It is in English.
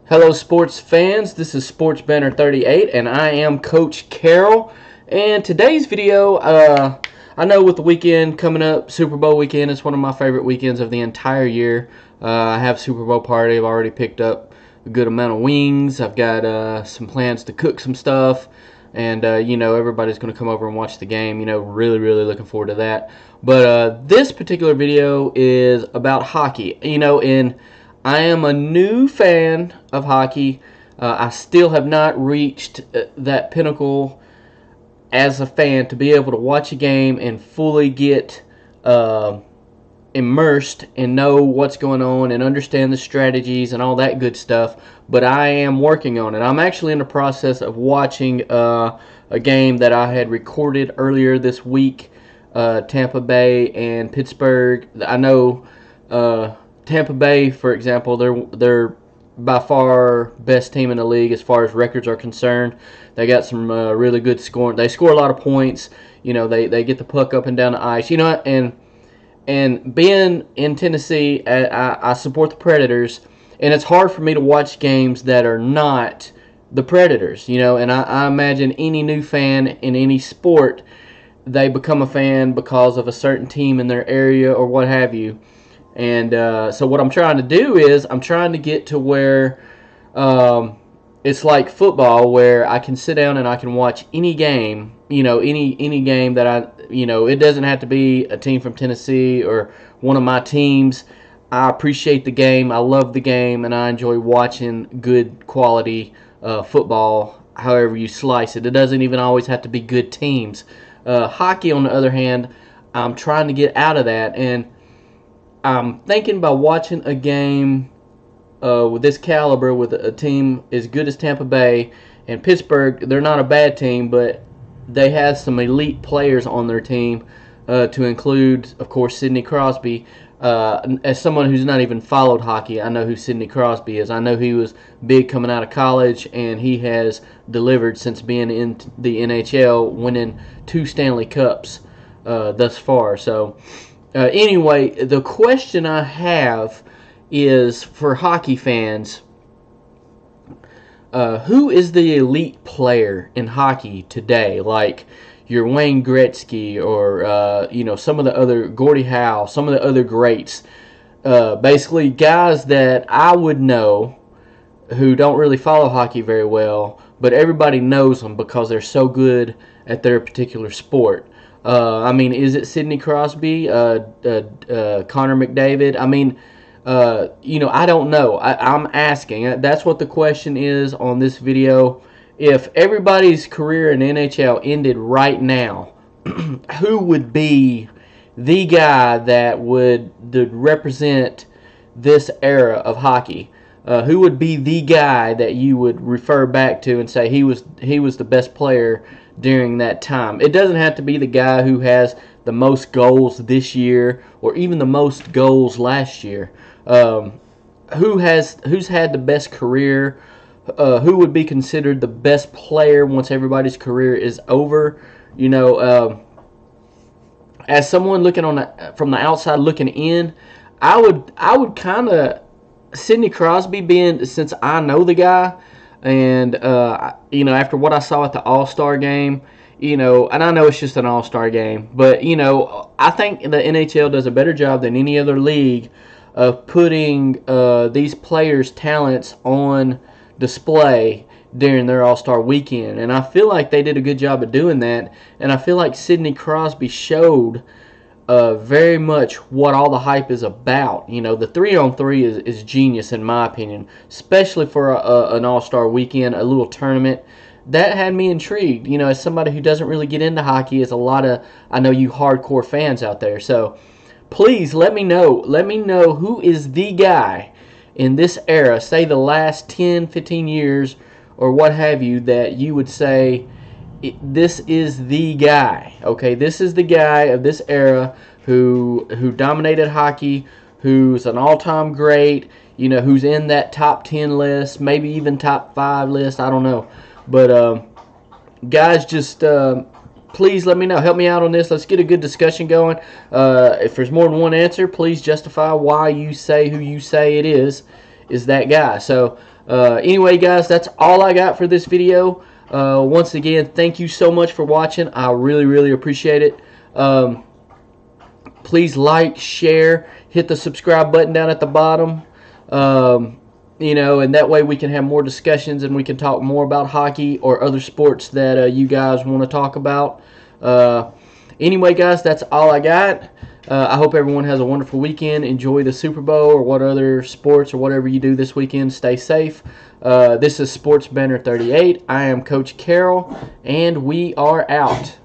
Hello, sports fans. This is Sports Banner 38, and I am Coach Carroll. And today's video, I know with the weekend coming up, Super Bowl weekend is one of my favorite weekends of the entire year. I have Super Bowl party. I've already picked up a good amount of wings. I've got some plans to cook some stuff, and everybody's going to come over and watch the game. Really, really looking forward to that. But this particular video is about hockey. And I am a new fan of hockey. I still have not reached that pinnacle as a fan to be able to watch a game and fully get immersed and know what's going on and understand the strategies and all that good stuff. But I am working on it. I'm actually in the process of watching a game that I had recorded earlier this week, Tampa Bay and Pittsburgh. I know Tampa Bay, for example, they're by far best team in the league as far as records are concerned. They got some really good scoring. They score a lot of points. They get the puck up and down the ice. And being in Tennessee, I support the Predators, and it's hard for me to watch games that are not the Predators. And I imagine any new fan in any sport, they become a fan because of a certain team in their area or what have you. And so what I'm trying to do is I'm trying to get to where it's like football, where I can sit down and I can watch any game, any game that it doesn't have to be a team from Tennessee or one of my teams. I appreciate the game, I love the game, and I enjoy watching good quality football, however you slice it. It doesn't even always have to be good teams. Hockey, on the other hand, I'm trying to get out of that, and I'm thinking about watching a game with this caliber with a team as good as Tampa Bay and Pittsburgh. They're not a bad team, but they have some elite players on their team, to include, of course, Sidney Crosby. As someone who's not even followed hockey, I know who Sidney Crosby is. I know he was big coming out of college, and he has delivered since being in the NHL, winning 2 Stanley Cups thus far. So anyway, the question I have is for hockey fans, who is the elite player in hockey today? Like your Wayne Gretzky or some of the other Gordie Howe, some of the other greats. Basically, guys that I would know who don't really follow hockey very well, but everybody knows them because they're so good at their particular sport. Is it Sidney Crosby, Connor McDavid? I don't know. I'm asking. That's what the question is on this video. If everybody's career in NHL ended right now, who would be the guy that would represent this era of hockey? Who would be the guy that you would refer back to and say he was the best player during that time? It doesn't have to be the guy who has the most goals this year or even the most goals last year. Who's had the best career? Who would be considered the best player once everybody's career is over? As someone looking from the outside looking in, I would kind of Sidney Crosby, being, since I know the guy, and after what I saw at the All-Star game, and I know it's just an All-Star game, but I think the NHL does a better job than any other league of putting these players' talents on display during their All-Star weekend, and I feel like they did a good job of doing that, and I feel like Sidney Crosby showed very much what all the hype is about. The 3-on-3 is genius in my opinion, especially for an All-Star weekend, a little tournament. That had me intrigued, as somebody who doesn't really get into hockey, as a lot of, I know you hardcore fans out there. So please let me know who is the guy in this era, say the last 10, 15 years or what have you, that you would say this is the guy. Okay, this is the guy of this era who dominated hockey, who's an all-time great, who's in that top 10 list, maybe even top 5 list, I don't know. But guys, just please let me know. Help me out on this. Let's get a good discussion going. If there's more than one answer, please justify why you say who you say it is. is that guy. So anyway, guys, that's all I got for this video. Once again, thank you so much for watching. I really appreciate it. Please like, share, hit the subscribe button down at the bottom. And that way we can have more discussions and we can talk more about hockey or other sports that you guys want to talk about. Anyway, guys, that's all I got. I hope everyone has a wonderful weekend. Enjoy the Super Bowl or what other sports or whatever you do this weekend. Stay safe. This is Sports Banner 38. I am Coach Carroll, and we are out.